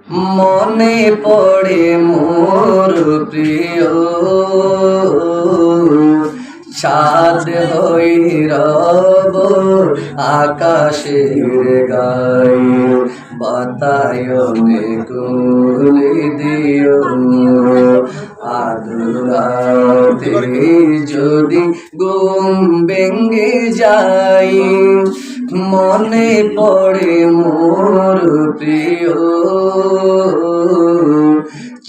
মনে পড়ে মোর প্রিয় চাঁদ হই রব আকাশের গাই বাতায়নে কুলি দিও আদরাতে যদি ঘুম ভেঙে যাই মনে পড়ে মোর প্রিয়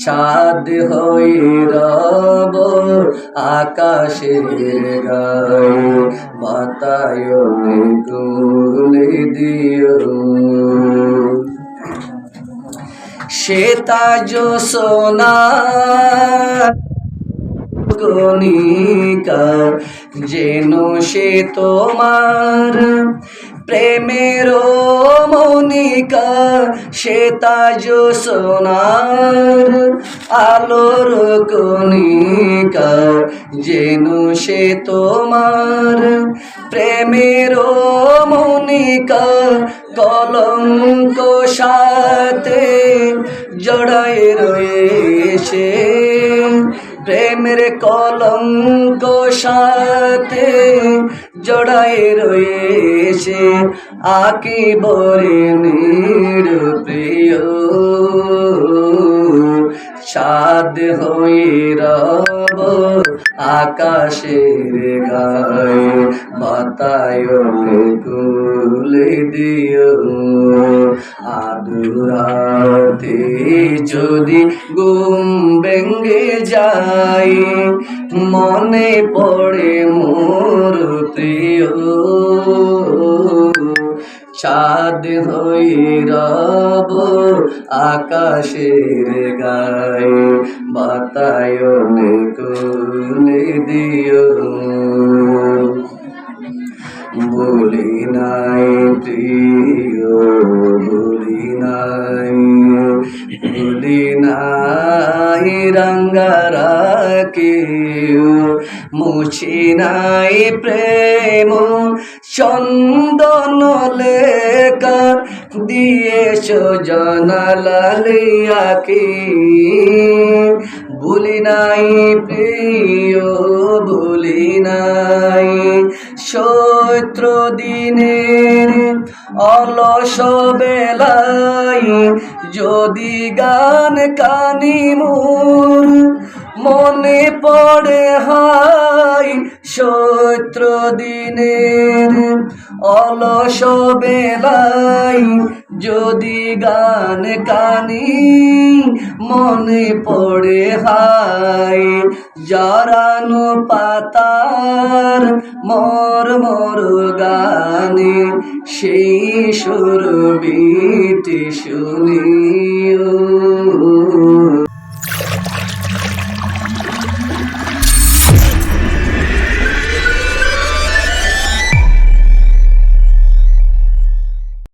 চাঁদ হই রব আকাশের গাই বাতায়নে কুলি দিও শ্বেতা জোছনা কণিকা যেন সে তোমার প্রেমের মনিকা শ্বেতা জোছনার আলোর কণিকা যেন সে তোমার প্রেমের মনিকা কলঙ্ক সাথে জড়ায় রয়েছে প্রেমের কলঙ্ক সাথে জড়ায় রয়েছে আকি বরে নিরপ্রিয় চাঁদ হই রব আকাশের গাই বাতায়নে কুলি দিও আদরাতে যদি ঘুম ভেঙে যাই মনে পড়ে মোর প্রিয় চাঁদ হই রব আকাশের গাই বাতায়নে কুলি দিও বলি নাই প্রিয় বলি নাই রঙ্গারাকে মুছি নাই প্রেম চন্দন লেখা দিয়েছ জনালালিয়াকে ভুলি নাই প্রিয় ভুলি নাই চৈত্র দিনের অলস বেলায় যদি গান কানি মোর মনে পড়ে হাই চৈত্র দিনের অলস বেলায় যদি গান কানি মনে পড়ে হাই জরানো পাতার মর মর গানে সেই সুরবিটি শুনিও।